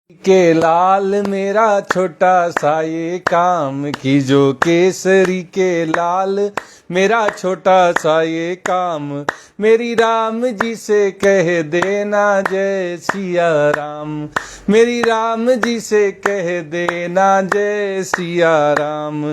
के लाल मेरा छोटा सा ये काम, की जो केसरी के लाल मेरा छोटा सा ये काम, मेरी राम जी से कह देना जय सिया राम, मेरी राम जी से कह देना जय सिया राम।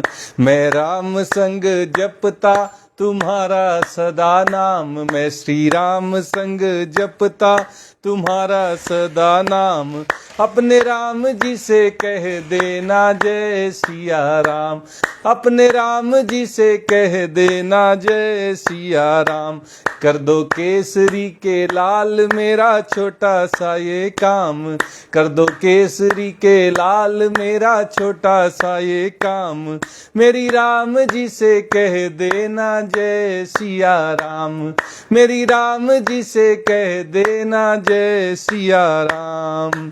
मैं राम संग जपता तुम्हारा सदा नाम, मैं श्री राम संग जपता तुम्हारा सदा नाम, अपने राम जी से कह देना जय सिया राम, अपने राम जी से कह देना जय सिया राम। कर दो केसरी के लाल मेरा छोटा सा ये काम, कर दो केसरी के लाल मेरा छोटा सा ये काम, मेरी राम जी से कह देना जय सिया राम, मेरी राम जी से कह देना जय सिया राम।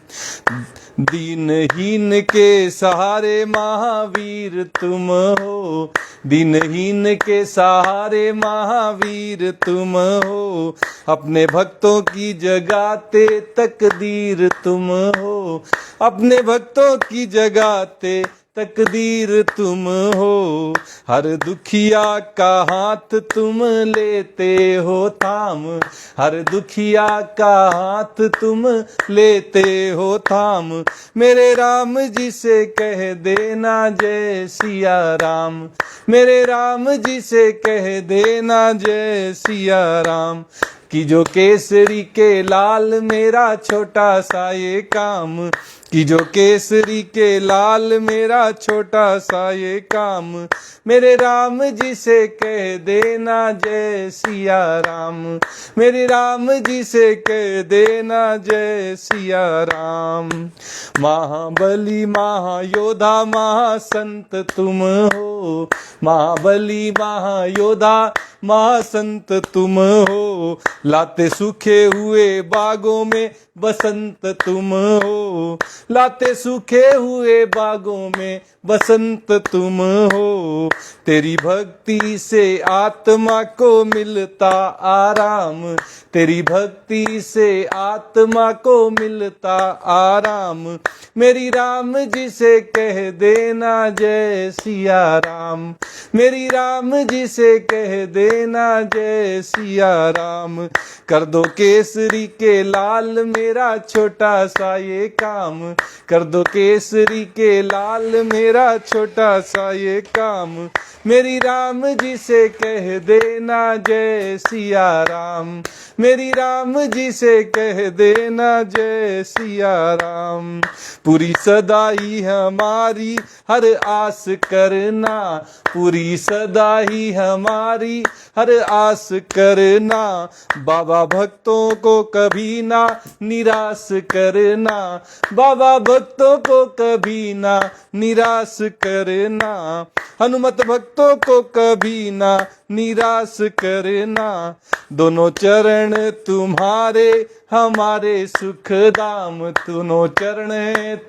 दीनहीन के सहारे महावीर तुम हो, दीनहीन के सहारे महावीर तुम हो, अपने भक्तों की जगाते तकदीर तुम हो, अपने भक्तों की जगाते तकदीर तुम हो। हर दुखिया का हाथ तुम लेते हो थाम, हर दुखिया का हाथ तुम लेते हो थाम, मेरे राम जी से कह देना जय सिया राम, मेरे राम जी से कह देना जय सिया राम। कि जो केसरी के लाल मेरा छोटा सा ये काम, कि जो केसरी के लाल मेरा छोटा सा ये काम, मेरे राम जी से कह देना जय सिया राम, मेरे राम जी से कह देना जय सिया राम। महाबली महायोधा महासंत तुम हो, महाबली महायोधा महासंत तुम हो, लाते सूखे हुए बागों में बसंत तुम हो, लाते सूखे हुए बागों में बसंत तुम हो। तेरी भक्ति से आत्मा को मिलता आराम, तेरी भक्ति से आत्मा को मिलता आराम, मेरी राम जी से कह देना जय सिया राम, मेरी राम जी से कह देना जय सिया राम। कर दो केसरी के लाल मेरा छोटा सा ये काम, कर दो केसरी के लाल मेरा छोटा सा ये काम, मेरी राम जी से कह देना जय सिया राम, मेरी राम जी से कह देना जय सिया राम। पूरी सदा ही हमारी हर आस करना, पूरी सदा ही हमारी हर आस करना, बाबा भक्तों को कभी ना निराश करना, बाबा भक्तों को कभी ना निराश करना, हनुमत भक्तों को कभी ना निराश करना। दोनों चरण तुम्हारे हमारे सुख धाम, दोनों चरण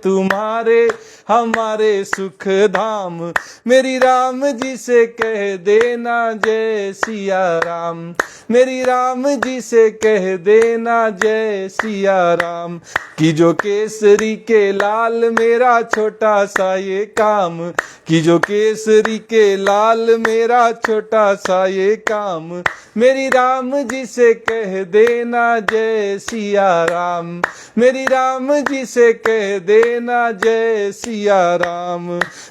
तुम्हारे हमारे सुख धाम, मेरी राम जी से कह देना जय सिया राम, मेरी राम जी से कह देना जय सिया राम। कि जो केसरी के लाल मेरा छोटा सा ये काम, कि जो केसरी के लाल मेरा छोटा सा ये काम, मेरी राम जी से कह देना जय सिया राम, मेरी राम जी से कह देना जय सिया राम।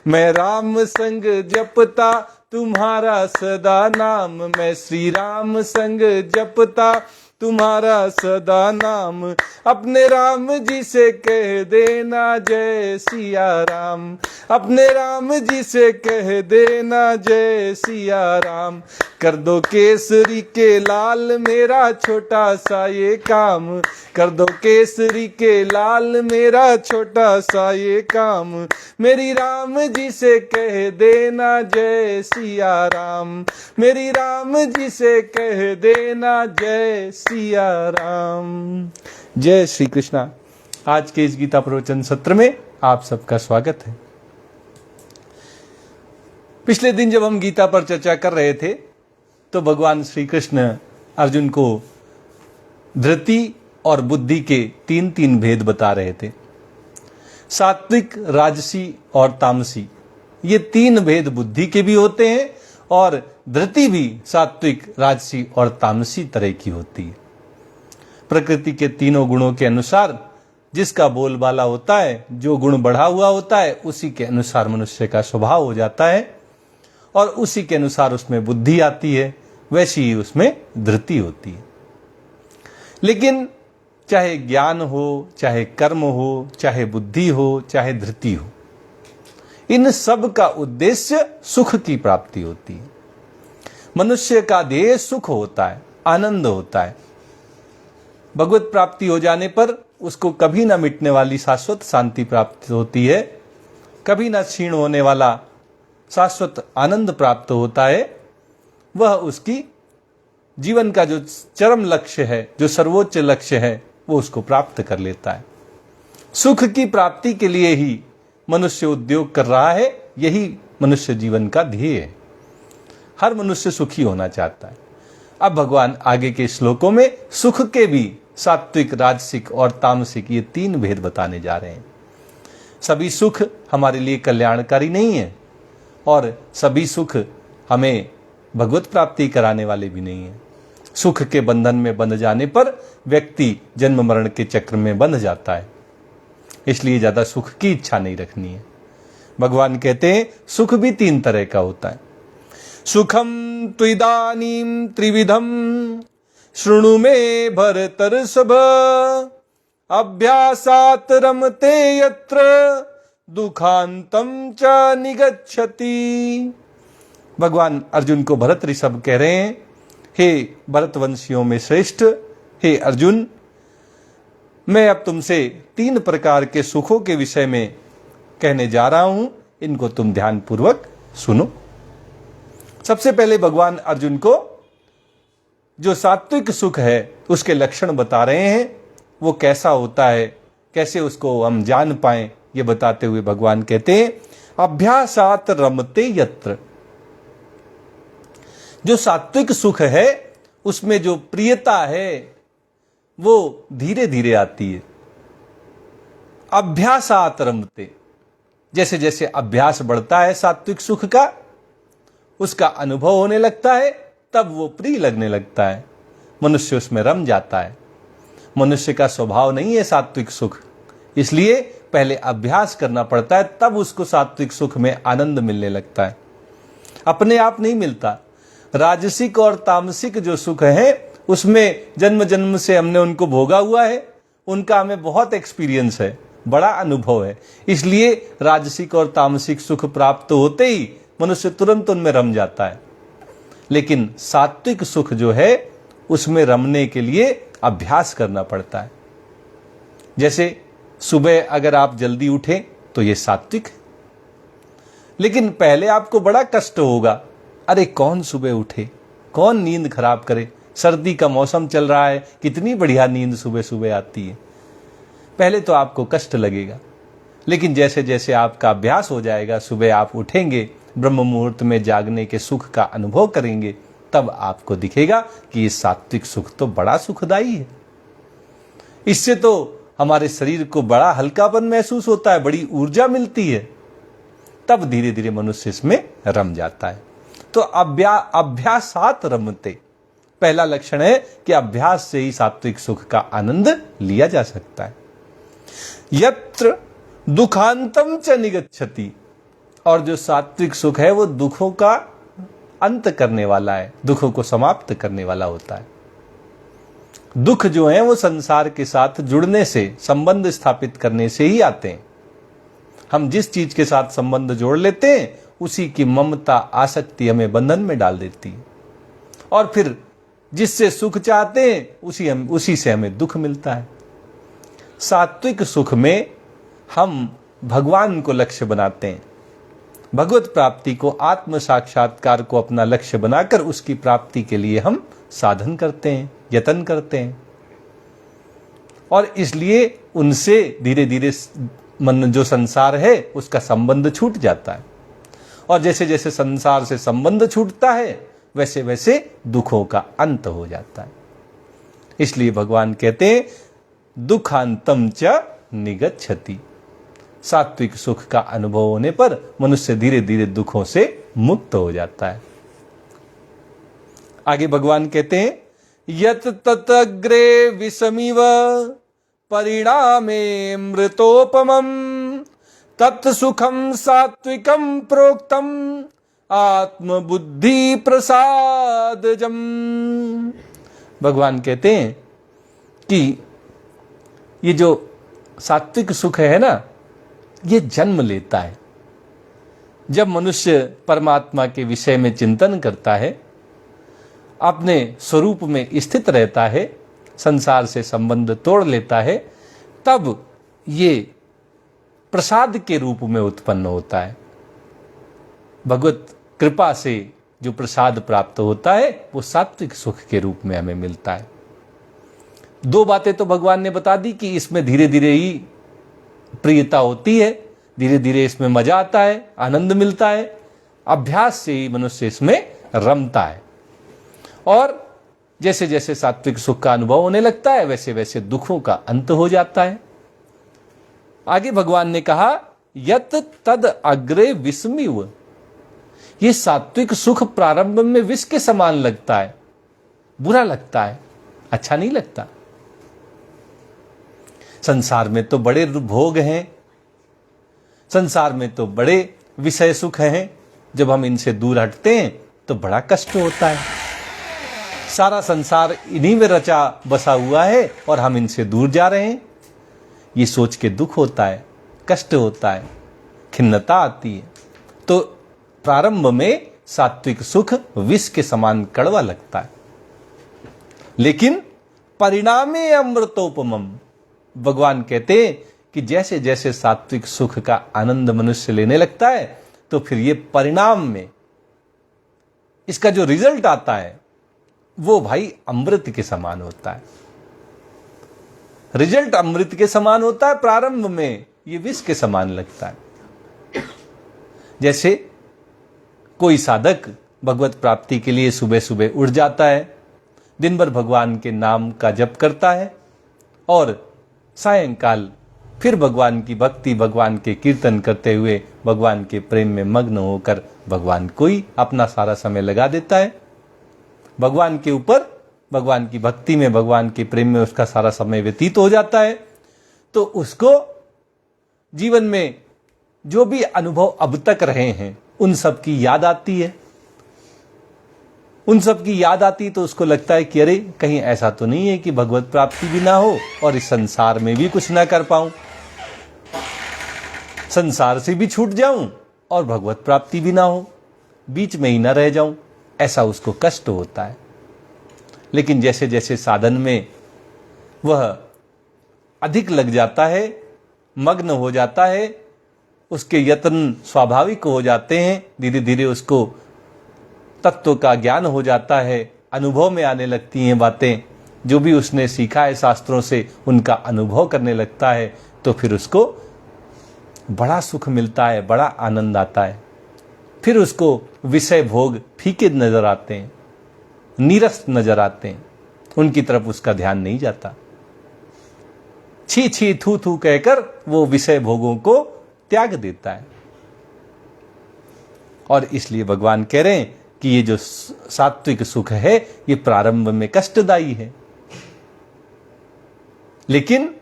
मैं राम संग जपता तुम्हारा सदा नाम, मैं श्री राम संग जपता तुम्हारा सदा नाम, अपने राम जी से कह देना जय सिया राम, अपने राम जी से कह देना जय सिया राम। कर दो केसरी के लाल मेरा छोटा सा ये काम, कर दो केसरी के लाल मेरा छोटा सा ये काम, मेरी राम जी से कह देना जय सिया राम, मेरी राम जी से कह देना जय सिया राम। जय श्री कृष्णा। आज के इस गीता प्रवचन सत्र में आप सबका स्वागत है। पिछले दिन जब हम गीता पर चर्चा कर रहे थे तो भगवान श्री कृष्ण अर्जुन को धृति और बुद्धि के तीन भेद बता रहे थे। सात्विक, राजसी और तामसी, ये तीन भेद बुद्धि के भी होते हैं और धृति भी सात्विक, राजसी और तामसी तरह की होती है। प्रकृति के तीनों गुणों के अनुसार जिसका बोलबाला होता है, जो गुण बढ़ा हुआ होता है, उसी के अनुसार मनुष्य का स्वभाव हो जाता है और उसी के अनुसार उसमें बुद्धि आती है, वैसी ही उसमें धृति होती है। लेकिन चाहे ज्ञान हो, चाहे कर्म हो, चाहे बुद्धि हो, चाहे धृति हो, इन सब का उद्देश्य सुख की प्राप्ति होती है। मनुष्य का ध्येय सुख होता है, आनंद होता है। भगवत प्राप्ति हो जाने पर उसको कभी ना मिटने वाली शाश्वत शांति प्राप्त होती है, कभी ना क्षीण होने वाला शाश्वत आनंद प्राप्त होता है। वह उसकी जीवन का जो चरम लक्ष्य है, जो सर्वोच्च लक्ष्य है, वो उसको प्राप्त कर लेता है। सुख की प्राप्ति के लिए ही मनुष्य उद्योग कर रहा है, यही मनुष्य जीवन का ध्येय है। हर मनुष्य सुखी होना चाहता है। अब भगवान आगे के श्लोकों में सुख के भी सात्विक, राजसिक और तामसिक, ये तीन भेद बताने जा रहे हैं। सभी सुख हमारे लिए कल्याणकारी नहीं है और सभी सुख हमें भगवत प्राप्ति कराने वाले भी नहीं है। सुख के बंधन में बंध जाने पर व्यक्ति जन्म मरण के चक्र में बंध जाता है, इसलिए ज्यादा सुख की इच्छा नहीं रखनी है। भगवान कहते हैं सुख भी तीन तरह का होता है। सुखम त्विदानीं त्रिविधम शृणु मे भरतर्षभ, अभ्यासात् रमते यत्र दुखांतम च निगच्छति। भगवान अर्जुन को भरत ऋषभ कह रहे हैं, हे भरतवंशियों में श्रेष्ठ, हे अर्जुन, मैं अब तुमसे तीन प्रकार के सुखों के विषय में कहने जा रहा हूं, इनको तुम ध्यान पूर्वक सुनो। सबसे पहले भगवान अर्जुन को जो सात्विक सुख है उसके लक्षण बता रहे हैं, वो कैसा होता है, कैसे उसको हम जान पाएं, ये बताते हुए भगवान कहते हैं अभ्यासात् रमते यत्र। जो सात्विक सुख है उसमें जो प्रियता है वो धीरे धीरे आती है। अभ्यासात् रमते, जैसे जैसे अभ्यास बढ़ता है सात्विक सुख का, उसका अनुभव होने लगता है, तब वो प्रिय लगने लगता है, मनुष्य उसमें रम जाता है। मनुष्य का स्वभाव नहीं है सात्विक सुख, इसलिए पहले अभ्यास करना पड़ता है, तब उसको सात्विक सुख में आनंद मिलने लगता है। अपने आप नहीं मिलता। राजसिक और तामसिक जो सुख है उसमें जन्म जन्म से हमने उनको भोगा हुआ है, उनका हमें बहुत एक्सपीरियंस है, बड़ा अनुभव है, इसलिए राजसिक और तामसिक सुख प्राप्त होते ही मनुष्य तुरंत उनमें रम जाता है। लेकिन सात्विक सुख जो है उसमें रमने के लिए अभ्यास करना पड़ता है। जैसे सुबह अगर आप जल्दी उठें तो ये सात्विक है, लेकिन पहले आपको बड़ा कष्ट होगा, अरे कौन सुबह उठे, कौन नींद खराब करे, सर्दी का मौसम चल रहा है, कितनी बढ़िया नींद सुबह सुबह आती है। पहले तो आपको कष्ट लगेगा, लेकिन जैसे जैसे आपका अभ्यास हो जाएगा, सुबह आप उठेंगे, ब्रह्म मुहूर्त में जागने के सुख का अनुभव करेंगे, तब आपको दिखेगा कि ये सात्विक सुख तो बड़ा सुखदायी है। इससे तो हमारे शरीर को बड़ा हल्कापन महसूस होता है, बड़ी ऊर्जा मिलती है, तब धीरे धीरे मनुष्य इसमें रम जाता है। तो अभ्यासात् रमते, पहला लक्षण है कि अभ्यास से ही सात्विक सुख का आनंद लिया जा सकता है। यत्र दुखांतम च निगच्छति, और जो सात्विक सुख है वो दुखों का अंत करने वाला है, दुखों को समाप्त करने वाला होता है। दुख जो है वो संसार के साथ जुड़ने से, संबंध स्थापित करने से ही आते हैं। हम जिस चीज के साथ संबंध जोड़ लेते हैं उसी की ममता, आसक्ति हमें बंधन में डाल देती है, और फिर जिससे सुख चाहते हैं उसी से हमें दुख मिलता है। सात्विक सुख में हम भगवान को लक्ष्य बनाते हैं, भगवत प्राप्ति को, आत्म साक्षात्कार को अपना लक्ष्य बनाकर उसकी प्राप्ति के लिए हम साधन करते हैं, यत्न करते हैं, और इसलिए उनसे धीरे धीरे मन जो संसार है उसका संबंध छूट जाता है, और जैसे जैसे संसार से संबंध छूटता है वैसे वैसे दुखों का अंत हो जाता है। इसलिए भगवान कहते हैं दुखांतम च निगच्छति, सात्विक सुख का अनुभव होने पर मनुष्य धीरे धीरे दुखों से मुक्त हो जाता है। आगे भगवान कहते हैं, यत तत अग्रे विषमिव परिणामे मृतोपमम तत् सुखम सात्विकम प्रोक्तम आत्मबुद्धि प्रसादजम। भगवान कहते हैं कि ये जो सात्विक सुख है ना, ये जन्म लेता है जब मनुष्य परमात्मा के विषय में चिंतन करता है, अपने स्वरूप में स्थित रहता है, संसार से संबंध तोड़ लेता है, तब ये प्रसाद के रूप में उत्पन्न होता है। भगवत कृपा से जो प्रसाद प्राप्त होता है वो सात्विक सुख के रूप में हमें मिलता है। दो बातें तो भगवान ने बता दी कि इसमें धीरे धीरे ही प्रियता होती है, धीरे धीरे इसमें मजा आता है, आनंद मिलता है, अभ्यास से ही मनुष्य इसमें रमता है, और जैसे जैसे सात्विक सुख का अनुभव होने लगता है वैसे वैसे दुखों का अंत हो जाता है। आगे भगवान ने कहा, यत तद अग्रे विस्मिव। ये सात्विक सुख प्रारंभ में विष के समान लगता है, बुरा लगता है, अच्छा नहीं लगता। संसार में तो बड़े भोग हैं, संसार में तो बड़े विषय सुख हैं, जब हम इनसे दूर हटते हैं तो बड़ा कष्ट होता है। सारा संसार इन्हीं में रचा बसा हुआ है और हम इनसे दूर जा रहे हैं, ये सोच के दुख होता है, कष्ट होता है, खिन्नता आती है। तो प्रारंभ में सात्विक सुख विष के समान कड़वा लगता है, लेकिन परिणामे अमृतोपमम। भगवान कहते हैं कि जैसे जैसे सात्विक सुख का आनंद मनुष्य लेने लगता है तो फिर ये परिणाम में इसका जो रिजल्ट आता है वो भाई अमृत के समान होता है। रिजल्ट अमृत के समान होता है, प्रारंभ में ये विष के समान लगता है। जैसे कोई साधक भगवत प्राप्ति के लिए सुबह सुबह उठ जाता है, दिन भर भगवान के नाम का जप करता है और सायंकाल फिर भगवान की भक्ति, भगवान के कीर्तन करते हुए भगवान के प्रेम में मग्न होकर भगवान को ही अपना सारा समय लगा देता है। भगवान के ऊपर, भगवान की भक्ति में, भगवान के प्रेम में उसका सारा समय व्यतीत हो जाता है। तो उसको जीवन में जो भी अनुभव अब तक रहे हैं उन सब की याद आती है। उन सब की याद आती तो उसको लगता है कि अरे कहीं ऐसा तो नहीं है कि भगवत प्राप्ति भी ना हो और इस संसार में भी कुछ ना कर पाऊं, संसार से भी छूट जाऊं और भगवत प्राप्ति भी ना हो, बीच में ही ना रह जाऊं, ऐसा उसको कष्ट होता है। लेकिन जैसे जैसे साधन में वह अधिक लग जाता है, मग्न हो जाता है, उसके यत्न स्वाभाविक हो जाते हैं, धीरे धीरे उसको तत्व का ज्ञान हो जाता है, अनुभव में आने लगती हैं बातें, जो भी उसने सीखा है शास्त्रों से उनका अनुभव करने लगता है, तो फिर उसको बड़ा सुख मिलता है, बड़ा आनंद आता है। फिर उसको विषय भोग फीके नजर आते हैं, नीरस नजर आते हैं, उनकी तरफ उसका ध्यान नहीं जाता। छी छी थू थू कहकर वो विषय भोगों को त्याग देता है। और इसलिए भगवान कह रहे हैं कि ये जो सात्विक सुख है ये प्रारंभ में कष्टदायी है, लेकिन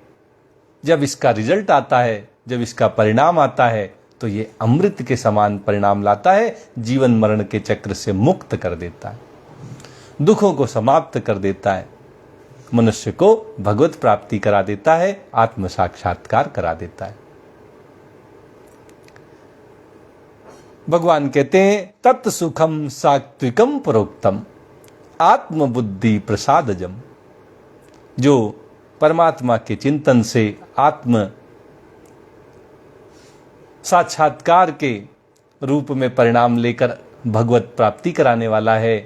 जब इसका रिजल्ट आता है, जब इसका परिणाम आता है तो ये अमृत के समान परिणाम लाता है, जीवन मरण के चक्र से मुक्त कर देता है, दुखों को समाप्त कर देता है, मनुष्य को भगवत प्राप्ति करा देता है, आत्म साक्षात्कार करा देता है। भगवान कहते हैं तत् सुखम सात्विकम प्रोक्तम आत्मबुद्धि प्रसादजम। जो परमात्मा के चिंतन से आत्म साक्षात्कार के रूप में परिणाम लेकर भगवत प्राप्ति कराने वाला है,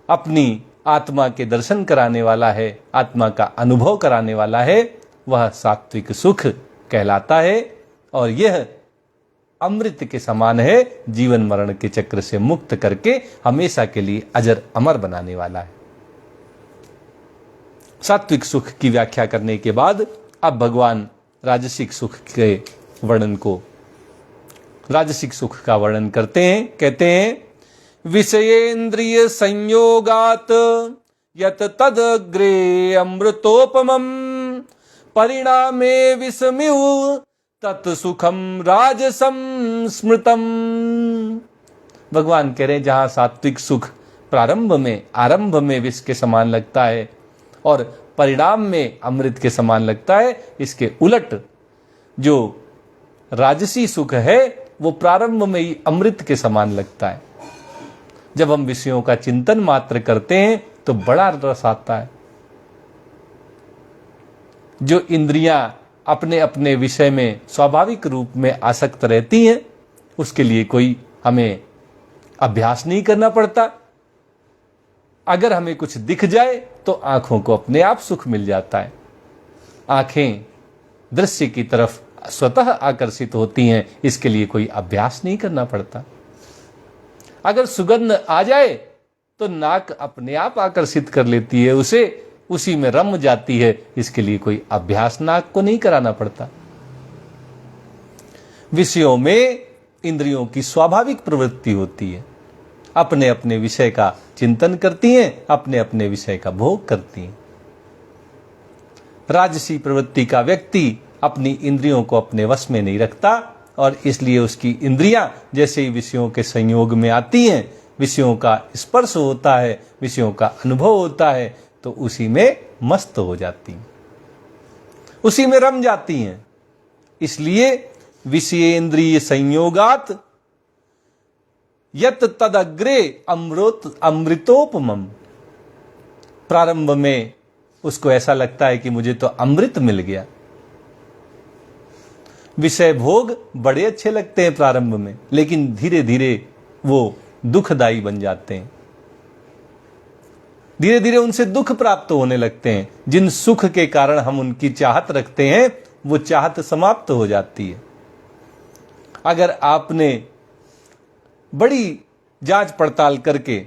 अपनी आत्मा के दर्शन कराने वाला है, आत्मा का अनुभव कराने वाला है, वह सात्विक सुख कहलाता है। और यह अमृत के समान है, जीवन मरण के चक्र से मुक्त करके हमेशा के लिए अजर अमर बनाने वाला है। सात्विक सुख की व्याख्या करने के बाद अब भगवान राजसिक सुख के वर्णन को, राजसिक सुख का वर्णन करते हैं। कहते हैं विषयेन्द्रिय संयोगात यत तदग्रे अमृतोपमम परिणामे विषमिव तत्सुखम राजसम स्मृतम। भगवान कह रहे हैं जहां सात्विक सुख आरंभ में विष के समान लगता है और परिणाम में अमृत के समान लगता है, इसके उलट जो राजसी सुख है वो प्रारंभ में ही अमृत के समान लगता है। जब हम विषयों का चिंतन मात्र करते हैं तो बड़ा रस आता है। जो इंद्रियां अपने अपने विषय में स्वाभाविक रूप में आसक्त रहती हैं, उसके लिए कोई हमें अभ्यास नहीं करना पड़ता। अगर हमें कुछ दिख जाए तो आंखों को अपने आप सुख मिल जाता है। आंखें दृश्य की तरफ स्वतः आकर्षित होती हैं, इसके लिए कोई अभ्यास नहीं करना पड़ता। अगर सुगंध आ जाए तो नाक अपने आप आकर्षित कर लेती है उसे, उसी में रम जाती है, इसके लिए कोई अभ्यास नाक को नहीं कराना पड़ता। विषयों में इंद्रियों की स्वाभाविक प्रवृत्ति होती है, अपने अपने विषय का चिंतन करती हैं, अपने अपने विषय का भोग करती हैं। राजसी प्रवृत्ति का व्यक्ति अपनी इंद्रियों को अपने वश में नहीं रखता और इसलिए उसकी इंद्रियां जैसे ही विषयों के संयोग में आती हैं, विषयों का स्पर्श होता है, विषयों का अनुभव होता है, तो उसी में मस्त हो जाती हैं, उसी में रम जाती हैं। इसलिए विषयेन्द्रिय संयोगात यत तदग्रे अमृतोपमम। प्रारंभ में उसको ऐसा लगता है कि मुझे तो अमृत मिल गया। विषय भोग बड़े अच्छे लगते हैं प्रारंभ में, लेकिन धीरे धीरे वो दुखदायी बन जाते हैं। धीरे धीरे उनसे दुख प्राप्त होने लगते हैं। जिन सुख के कारण हम उनकी चाहत रखते हैं वो चाहत समाप्त हो जाती है। अगर आपने बड़ी जांच पड़ताल करके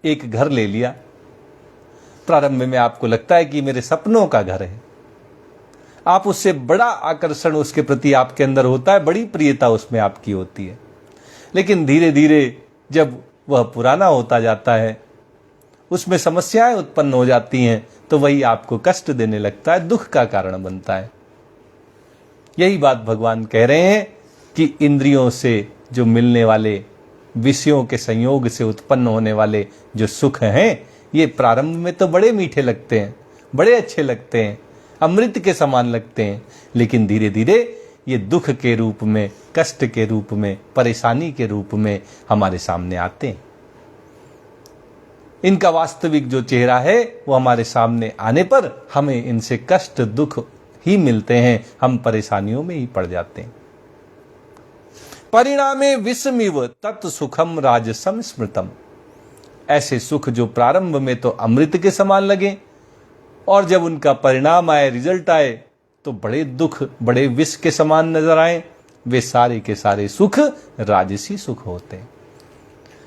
एक घर ले लिया, प्रारंभ में आपको लगता है कि मेरे सपनों का घर है, आप उससे बड़ा आकर्षण उसके प्रति आपके अंदर होता है, बड़ी प्रियता उसमें आपकी होती है। लेकिन धीरे धीरे जब वह पुराना होता जाता है, उसमें समस्याएं उत्पन्न हो जाती हैं, तो वही आपको कष्ट देने लगता है, दुख का कारण बनता है। यही बात भगवान कह रहे हैं कि इंद्रियों से जो मिलने वाले, विषयों के संयोग से उत्पन्न होने वाले जो सुख हैं, ये प्रारंभ में तो बड़े मीठे लगते हैं, बड़े अच्छे लगते हैं, अमृत के समान लगते हैं, लेकिन धीरे धीरे ये दुख के रूप में, कष्ट के रूप में, परेशानी के रूप में हमारे सामने आते हैं। इनका वास्तविक जो चेहरा है वो हमारे सामने आने पर हमें इनसे कष्ट, दुख ही मिलते हैं, हम परेशानियों में ही पड़ जाते हैं। परिणामे विषमिव तत् सुखम राजसम स्मृतम। ऐसे सुख जो प्रारंभ में तो अमृत के समान लगे और जब उनका परिणाम आए, रिजल्ट आए, तो बड़े दुख, बड़े विष के समान नजर आए, वे सारे के सारे सुख राजसी सुख होते हैं।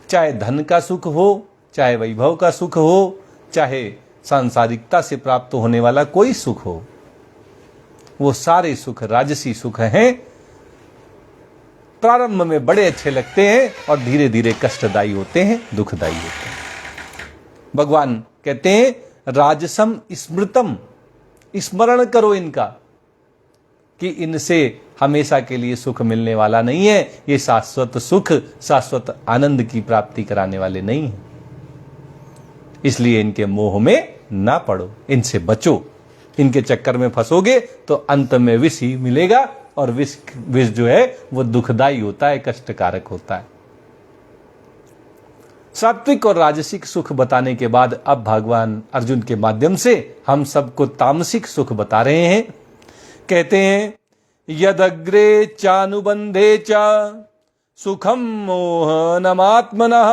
चाहे धन का सुख हो, चाहे वैभव का सुख हो, चाहे सांसारिकता से प्राप्त होने वाला कोई सुख हो, वो सारे सुख राजसी सुख हैं। प्रारंभ में बड़े अच्छे लगते हैं और धीरे धीरे कष्टदायी होते हैं, दुखदायी होते हैं। भगवान कहते हैं राजसम स्मृतम, स्मरण करो इनका कि इनसे हमेशा के लिए सुख मिलने वाला नहीं है, ये शाश्वत सुख, शाश्वत आनंद की प्राप्ति कराने वाले नहीं है। इसलिए इनके मोह में ना पड़ो, इनसे बचो। इनके चक्कर में फंसोगे तो अंत में विष ही मिलेगा और विष जो है वो दुखदायी होता है, कष्टकारक होता है। सात्विक और राजसिक सुख बताने के बाद अब भगवान अर्जुन के माध्यम से हम सबको तामसिक सुख बता रहे हैं। कहते हैं यदग्रे चानुबंधे च सुखम मोहनमात्मनः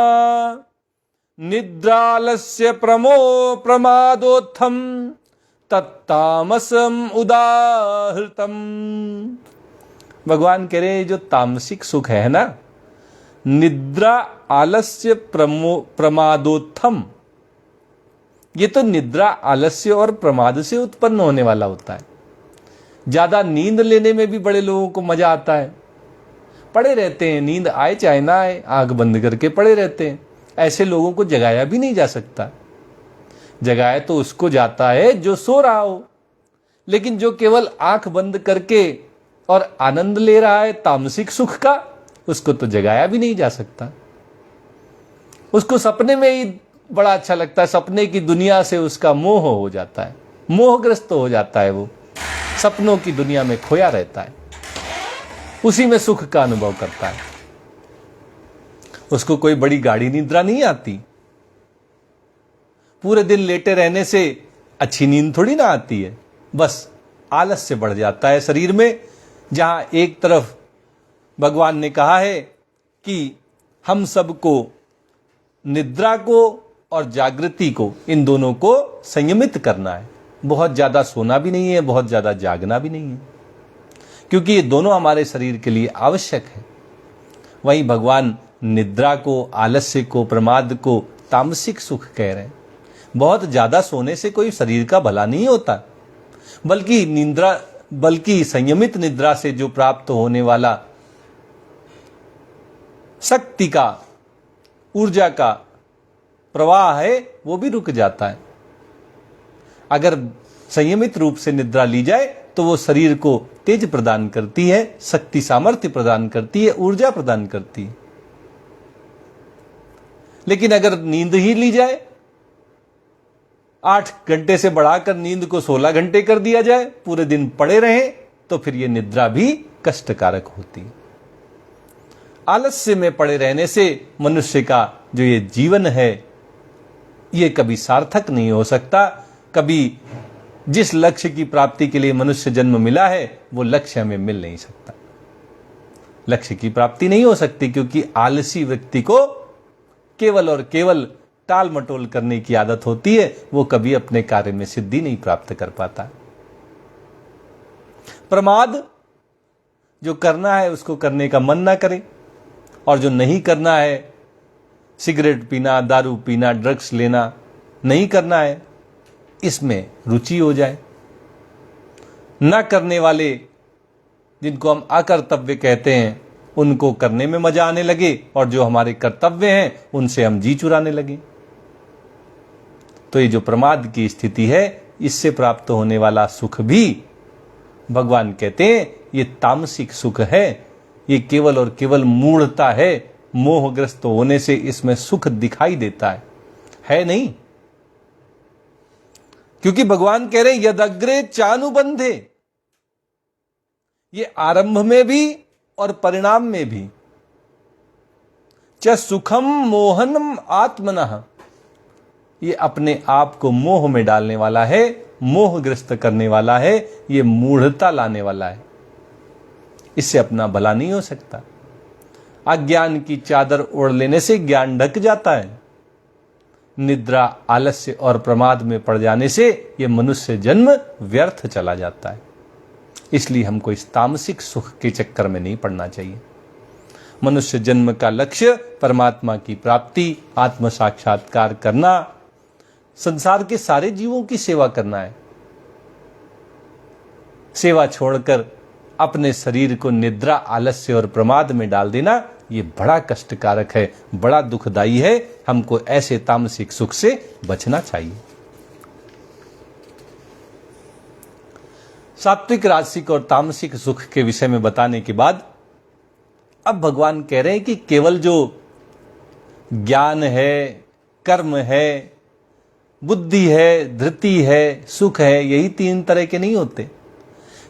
निद्रालस्य प्रमादोत्थम तत्तामसम उदाहृतम। भगवान कह रहे हैं जो तामसिक सुख है ना, निद्रा आलस्य प्रमादोत्थम, ये तो निद्रा आलस्य और प्रमाद से उत्पन्न होने वाला होता है। ज्यादा नींद लेने में भी बड़े लोगों को मजा आता है। पड़े रहते हैं, नींद आए चाहे ना आए, आंख बंद करके पड़े रहते हैं। ऐसे लोगों को जगाया भी नहीं जा सकता। जगाया तो उसको जाता है जो सो रहा हो, लेकिन जो केवल आंख बंद करके और आनंद ले रहा है तामसिक सुख का, उसको तो जगाया भी नहीं जा सकता। उसको सपने में ही बड़ा अच्छा लगता है, सपने की दुनिया से उसका मोह हो जाता है, मोहग्रस्त हो जाता है। वो सपनों की दुनिया में खोया रहता है, उसी में सुख का अनुभव करता है। उसको कोई बड़ी गाढ़ी निद्रा नहीं आती। पूरे दिन लेटे रहने से अच्छी नींद थोड़ी ना आती है, बस आलस्य बढ़ जाता है शरीर में। जहां एक तरफ भगवान ने कहा है कि हम सबको निद्रा को और जागृति को, इन दोनों को संयमित करना है। बहुत ज्यादा सोना भी नहीं है, बहुत ज्यादा जागना भी नहीं है, क्योंकि ये दोनों हमारे शरीर के लिए आवश्यक है। वहीं भगवान निद्रा को, आलस्य को, प्रमाद को तामसिक सुख कह रहे हैं। बहुत ज्यादा सोने से कोई शरीर का भला नहीं होता, बल्कि संयमित निद्रा से जो प्राप्त होने वाला शक्ति का, ऊर्जा का प्रवाह है, वो भी रुक जाता है। अगर संयमित रूप से निद्रा ली जाए तो वो शरीर को तेज प्रदान करती है, शक्ति सामर्थ्य प्रदान करती है, ऊर्जा प्रदान करती है। लेकिन अगर नींद ही ली जाए, 8 घंटे से बढ़ाकर नींद को 16 घंटे कर दिया जाए, पूरे दिन पड़े रहें, तो फिर ये निद्रा भी कष्टकारक होती है। आलस्य में पड़े रहने से मनुष्य का जो ये जीवन है, ये कभी सार्थक नहीं हो सकता। कभी जिस लक्ष्य की प्राप्ति के लिए मनुष्य जन्म मिला है, वो लक्ष्य हमें मिल नहीं सकता। लक्ष्य की प्राप्ति नहीं हो सकती, क्योंकि आलसी व्यक्ति को केवल और केवल टाल मटोल करने की आदत होती है। वो कभी अपने कार्य में सिद्धि नहीं प्राप्त कर पाता। प्रमाद, जो करना है उसको करने का मन ना करे, और जो नहीं करना है, सिगरेट पीना, दारू पीना, ड्रग्स लेना नहीं करना है, इसमें रुचि हो जाए। ना करने वाले, जिनको हम अकर्तव्य कहते हैं, उनको करने में मजा आने लगे, और जो हमारे कर्तव्य हैं उनसे हम जी चुराने लगे। तो ये जो प्रमाद की स्थिति है, इससे प्राप्त होने वाला सुख भी भगवान कहते हैं ये तामसिक सुख है। ये केवल और केवल मूढ़ता है। मोहग्रस्त होने से इसमें सुख दिखाई देता है नहीं। क्योंकि भगवान कह रहे हैं यदग्रे चानुबंधे, ये आरंभ में भी और परिणाम में भी, च सुखम मोहनम आत्मनः, ये अपने आप को मोह में डालने वाला है, मोहग्रस्त करने वाला है, ये मूढ़ता लाने वाला है। इससे अपना भला नहीं हो सकता। अज्ञान की चादर ओढ़ लेने से ज्ञान ढक जाता है। निद्रा, आलस्य और प्रमाद में पड़ जाने से यह मनुष्य जन्म व्यर्थ चला जाता है। इसलिए हमको इस तामसिक सुख के चक्कर में नहीं पड़ना चाहिए। मनुष्य जन्म का लक्ष्य परमात्मा की प्राप्ति, आत्म साक्षात्कार करना, संसार के सारे जीवों की सेवा करना है। सेवा छोड़कर अपने शरीर को निद्रा, आलस्य और प्रमाद में डाल देना, ये बड़ा कष्टकारक है, बड़ा दुखदाई है। हमको ऐसे तामसिक सुख से बचना चाहिए। सात्विक, राजसिक और तामसिक सुख के विषय में बताने के बाद अब भगवान कह रहे हैं कि केवल जो ज्ञान है, कर्म है, बुद्धि है, धृति है, सुख है, यही 3 तरह के नहीं होते।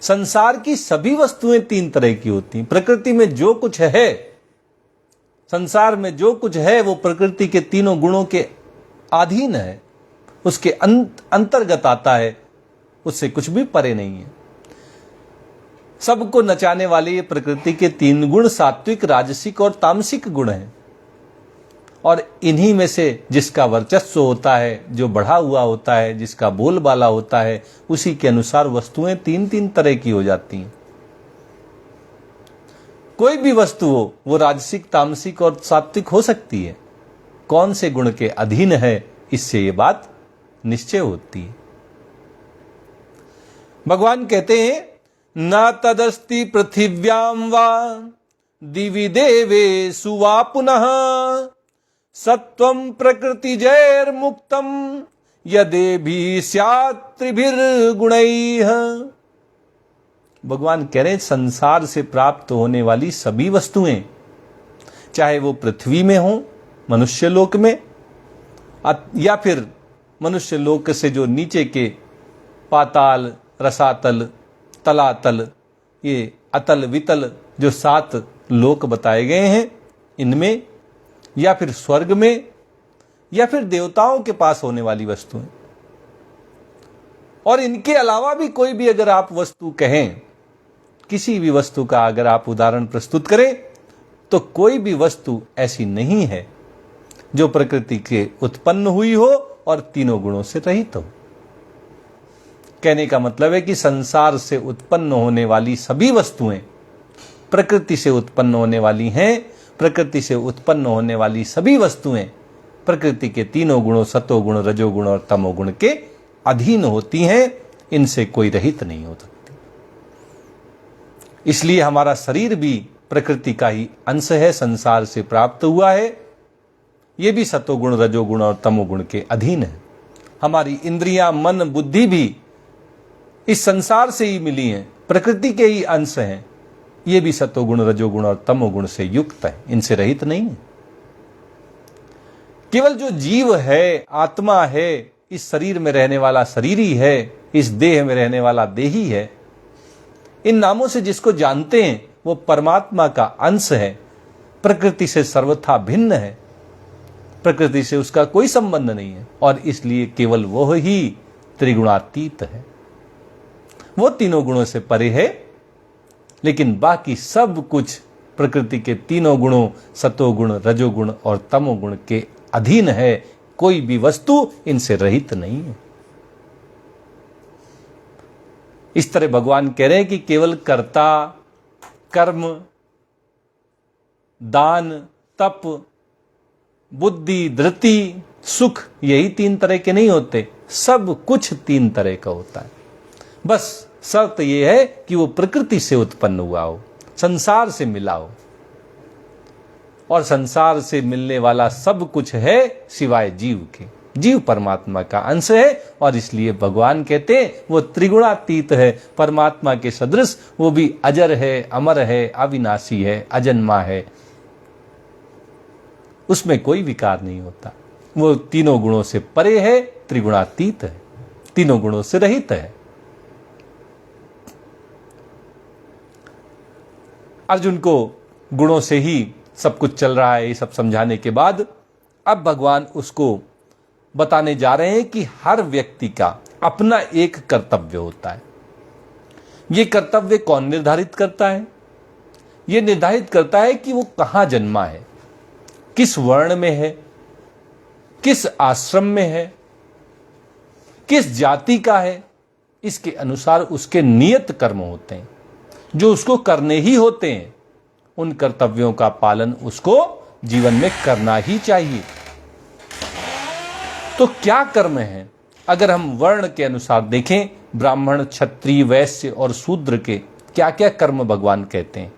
संसार की सभी वस्तुएं 3 तरह की होती हैं। प्रकृति में जो कुछ है, संसार में जो कुछ है, वो प्रकृति के 3 गुणों के अधीन है, उसके अंतर्गत आता है, उससे कुछ भी परे नहीं है। सबको नचाने वाले ये प्रकृति के 3 गुण सात्विक, राजसिक और तामसिक गुण हैं। और इन्हीं में से जिसका वर्चस्व होता है, जो बढ़ा हुआ होता है, जिसका बोलबाला होता है, उसी के अनुसार वस्तुएं 3-3 तरह की हो जाती हैं। कोई भी वस्तु हो, वो राजसिक, तामसिक और सात्विक हो सकती है। कौन से गुण के अधीन है, इससे ये बात निश्चय होती है। भगवान कहते हैं न तदस्ति पृथिव्यां वा दिवि देवेषु वा पुनः सत्वं प्रकृतिजैर्मुक्तं यदेभि स्यात् त्रिभिर्गुणैः। भगवान कह रहे हैं संसार से प्राप्त होने वाली सभी वस्तुएं, चाहे वो पृथ्वी में हो, मनुष्य लोक में, या फिर मनुष्य लोक से जो नीचे के पाताल, रसातल, तलातल, ये अतल वितल जो 7 लोक बताए गए हैं, इनमें, या फिर स्वर्ग में, या फिर देवताओं के पास होने वाली वस्तुएं, और इनके अलावा भी कोई भी अगर आप वस्तु कहें, किसी भी वस्तु का अगर आप उदाहरण प्रस्तुत करें, तो कोई भी वस्तु ऐसी नहीं है जो प्रकृति के उत्पन्न हुई हो और तीनों गुणों से रहित हो। कहने का मतलब है कि संसार से उत्पन्न होने वाली सभी वस्तुएं प्रकृति से उत्पन्न होने वाली हैं। प्रकृति से उत्पन्न होने वाली सभी वस्तुएं प्रकृति के तीनों गुणों, सतोगुण, रजोगुण और तमोगुण के अधीन होती हैं। इनसे कोई रहित नहीं हो सकती। इसलिए हमारा शरीर भी प्रकृति का ही अंश है, संसार से प्राप्त हुआ है। ये भी सतोगुण, रजोगुण और तमोगुण के अधीन है। हमारी इंद्रियां, मन, बुद्धि भी इस संसार से ही मिली हैं, प्रकृति के ही अंश हैं। ये भी सतोगुण, रजोगुण और तमोगुण से युक्त है, इनसे रहित नहीं है। केवल जो जीव है, आत्मा है, इस शरीर में रहने वाला शरीरी है, इस देह में रहने वाला देही है, इन नामों से जिसको जानते हैं वो परमात्मा का अंश है, प्रकृति से सर्वथा भिन्न है, प्रकृति से उसका कोई संबंध नहीं है, और इसलिए केवल वह ही त्रिगुणातीत है। वो तीनों गुणों से परे है, लेकिन बाकी सब कुछ प्रकृति के तीनों गुणों, सतोगुण, रजोगुण और तमोगुण के अधीन है। कोई भी वस्तु इनसे रहित नहीं है। इस तरह भगवान कह रहे हैं कि केवल कर्ता, कर्म, दान, तप, बुद्धि, धृति, सुख, यही 3 तरह के नहीं होते। सब कुछ 3 तरह का होता है। बस शर्त यह है कि वो प्रकृति से उत्पन्न हुआ हो, संसार से मिला हो, और संसार से मिलने वाला सब कुछ है सिवाय जीव के। जीव परमात्मा का अंश है, और इसलिए भगवान कहते हैं वो त्रिगुणातीत है, परमात्मा के सदृश। वो भी अजर है, अमर है, अविनाशी है, अजन्मा है, उसमें कोई विकार नहीं होता। वो तीनों गुणों से परे है, त्रिगुणातीत है, तीनों गुणों से रहित है। अर्जुन को गुणों से ही सब कुछ चल रहा है, ये सब समझाने के बाद अब भगवान उसको बताने जा रहे हैं कि हर व्यक्ति का अपना एक कर्तव्य होता है। ये कर्तव्य कौन निर्धारित करता है? ये निर्धारित करता है कि वो कहां जन्मा है, किस वर्ण में है, किस आश्रम में है, किस जाति का है। इसके अनुसार उसके नियत कर्म होते हैं जो उसको करने ही होते हैं। उन कर्तव्यों का पालन उसको जीवन में करना ही चाहिए। तो क्या कर्म है? अगर हम वर्ण के अनुसार देखें, ब्राह्मण, क्षत्रिय, वैश्य और शूद्र के क्या क्या कर्म भगवान कहते हैं।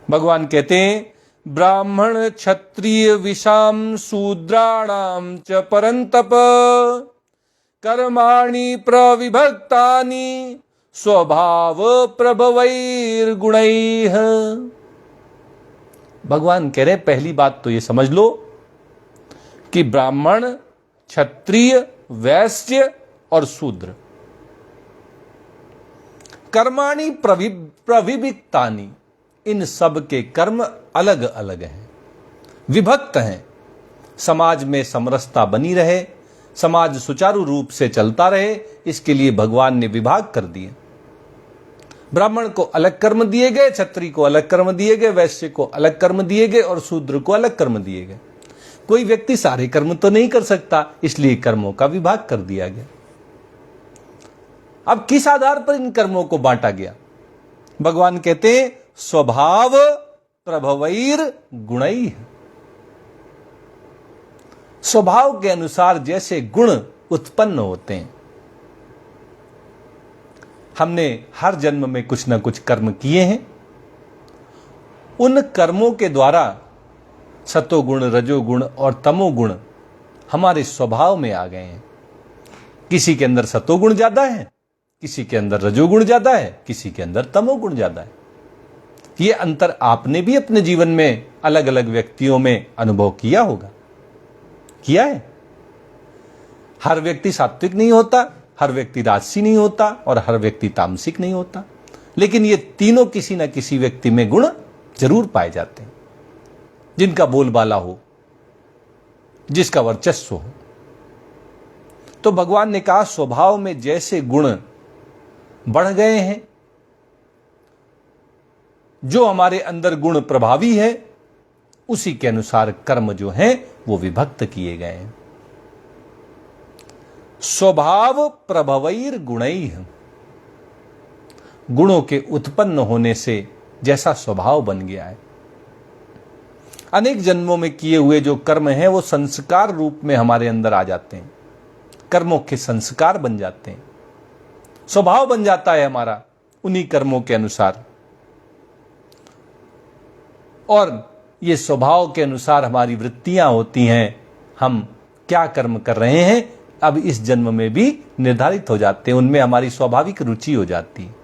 भगवान कहते हैं ब्राह्मण, क्षत्रिय, विषाम, शूद्राणाम च परंतप कर्माणि प्रविभक्तानि स्वभाव प्रभवैर्गुणैः। भगवान कह रहे पहली बात तो ये समझ लो कि ब्राह्मण, क्षत्रिय, वैश्य और शूद्र कर्माणि प्रविभक्तानि, इन सब के कर्म अलग अलग हैं, विभक्त हैं। समाज में समरसता बनी रहे, समाज सुचारू रूप से चलता रहे, इसके लिए भगवान ने विभाग कर दिए। ब्राह्मण को अलग कर्म दिए गए, क्षत्रिय को अलग कर्म दिए गए, वैश्य को अलग कर्म दिए गए और शूद्र को अलग कर्म दिए गए। कोई व्यक्ति सारे कर्म तो नहीं कर सकता, इसलिए कर्मों का विभाग कर दिया गया। अब किस आधार पर इन कर्मों को बांटा गया? भगवान कहते हैं स्वभाव प्रभवैर गुणैः। स्वभाव के अनुसार जैसे गुण उत्पन्न होते हैं, हमने हर जन्म में कुछ ना कुछ कर्म किए हैं। उन कर्मों के द्वारा सतोगुण, रजोगुण और तमोगुण हमारे स्वभाव में आ गए हैं। किसी के अंदर सतोगुण ज्यादा है, किसी के अंदर रजोगुण ज्यादा है, किसी के अंदर तमोगुण ज्यादा है। ये अंतर आपने भी अपने जीवन में अलग अलग व्यक्तियों में अनुभव किया होगा, किया है। हर व्यक्ति सात्विक नहीं होता, हर व्यक्ति राजसी नहीं होता और हर व्यक्ति तामसिक नहीं होता, लेकिन ये तीनों किसी न किसी व्यक्ति में गुण जरूर पाए जाते हैं, जिनका बोलबाला हो, जिसका वर्चस्व हो। तो भगवान ने कहा स्वभाव में जैसे गुण बढ़ गए हैं, जो हमारे अंदर गुण प्रभावी है, उसी के अनुसार कर्म जो हैं वो विभक्त किए गए हैं। स्वभाव प्रभवैर गुणैः, गुणों के उत्पन्न होने से जैसा स्वभाव बन गया है। अनेक जन्मों में किए हुए जो कर्म हैं वो संस्कार रूप में हमारे अंदर आ जाते हैं, कर्मों के संस्कार बन जाते हैं, स्वभाव बन जाता है हमारा उन्हीं कर्मों के अनुसार। और ये स्वभाव के अनुसार हमारी वृत्तियां होती हैं, हम क्या कर्म कर रहे हैं अब इस जन्म में भी निर्धारित हो जाते हैं, उनमें हमारी स्वाभाविक रुचि हो जाती है।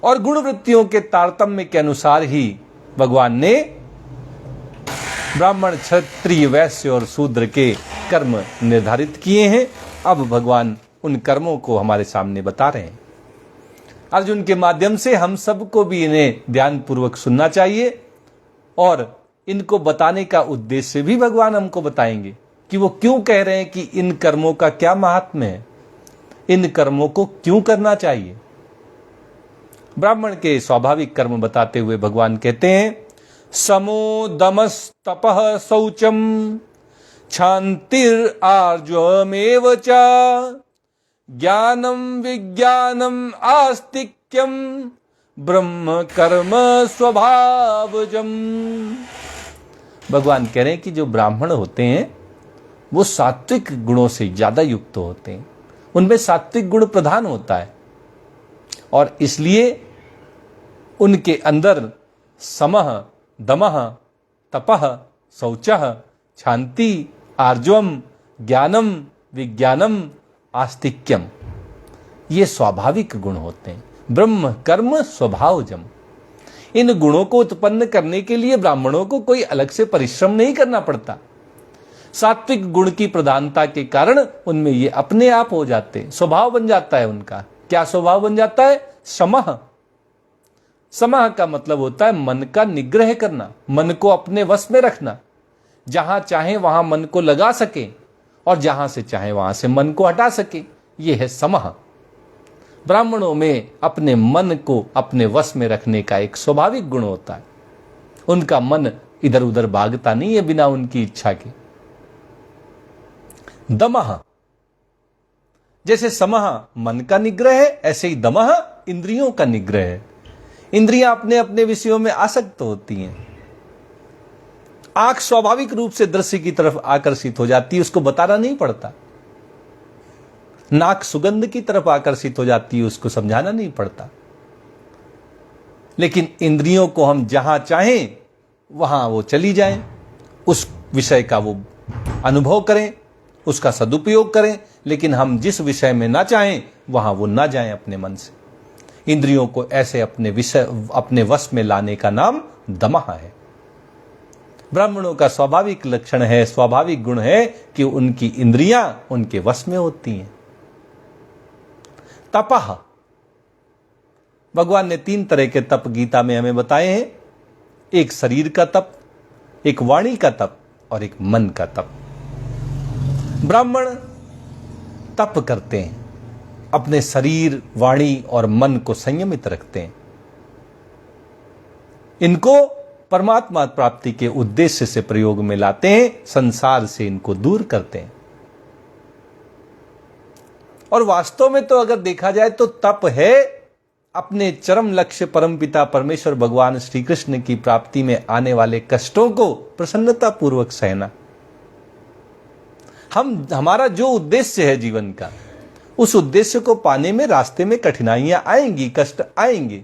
और गुण वृत्तियों के तारतम्य के अनुसार ही भगवान ने ब्राह्मण, क्षत्रिय, वैश्य और शूद्र के कर्म निर्धारित किए हैं। अब भगवान उन कर्मों को हमारे सामने बता रहे हैं। अर्जुन के माध्यम से हम सबको भी इन्हें ध्यानपूर्वक सुनना चाहिए और इनको बताने का उद्देश्य भी भगवान हमको बताएंगे कि वो क्यों कह रहे हैं कि इन कर्मों का क्या महात्म्य है, इन कर्मों को क्यों करना चाहिए। ब्राह्मण के स्वाभाविक कर्म बताते हुए भगवान कहते हैं, समो दमस तपः शौचम क्षान्तिर आर्जवमेव च ज्ञानम विज्ञानम आस्तिक्यम ब्रह्म कर्म स्वभावजम। भगवान कह रहे हैं कि जो ब्राह्मण होते हैं वो सात्विक गुणों से ज्यादा युक्त होते हैं, उनमें सात्विक गुण प्रधान होता है और इसलिए उनके अंदर समः दमः तपः शौचः क्षान्ति आर्जवम ज्ञानम विज्ञानम आस्तिक्यम, ये स्वाभाविक गुण होते हैं। ब्रह्म कर्म स्वभावजम, इन गुणों को उत्पन्न करने के लिए ब्राह्मणों को कोई अलग से परिश्रम नहीं करना पड़ता। सात्विक गुण की प्रधानता के कारण उनमें ये अपने आप हो जाते हैं, स्वभाव बन जाता है उनका। क्या स्वभाव बन जाता है? समः। समः का मतलब होता है मन का निग्रह करना, मन को अपने वश में रखना, जहां चाहे वहां मन को लगा सके और जहां से चाहे वहां से मन को हटा सके, यह है समः। ब्राह्मणों में अपने मन को अपने वश में रखने का एक स्वाभाविक गुण होता है, उनका मन इधर उधर भागता नहीं है बिना उनकी इच्छा के। दमः, जैसे समः मन का निग्रह है, ऐसे ही दमः इंद्रियों का निग्रह है। इंद्रियां अपने अपने विषयों में आसक्त होती हैं। आंख स्वाभाविक रूप से दृश्य की तरफ आकर्षित हो जाती है, उसको बताना नहीं पड़ता। नाक सुगंध की तरफ आकर्षित हो जाती है, उसको समझाना नहीं पड़ता। लेकिन इंद्रियों को हम जहां चाहें वहां वो चली जाएं, उस विषय का वो अनुभव करें, उसका सदुपयोग करें, लेकिन हम जिस विषय में ना चाहें वहां वो ना जाएं अपने मन से। इंद्रियों को ऐसे अपने वश में लाने का नाम दमः है। ब्राह्मणों का स्वाभाविक लक्षण है, स्वाभाविक गुण है कि उनकी इंद्रियां उनके वश में होती हैं। तपः, भगवान ने 3 तरह के तप गीता में हमें बताए हैं। एक शरीर का तप, एक वाणी का तप और एक मन का तप। ब्राह्मण तप करते हैं, अपने शरीर, वाणी और मन को संयमित रखते हैं। इनको परमात्मा प्राप्ति के उद्देश्य से प्रयोग में लाते हैं, संसार से इनको दूर करते हैं। और वास्तव में तो अगर देखा जाए तो तप है अपने चरम लक्ष्य परमपिता परमेश्वर भगवान श्री कृष्ण की प्राप्ति में आने वाले कष्टों को प्रसन्नता पूर्वक सहना। हमारा जो उद्देश्य है जीवन का, उस उद्देश्य को पाने में रास्ते में कठिनाइयां आएंगी, कष्ट आएंगे।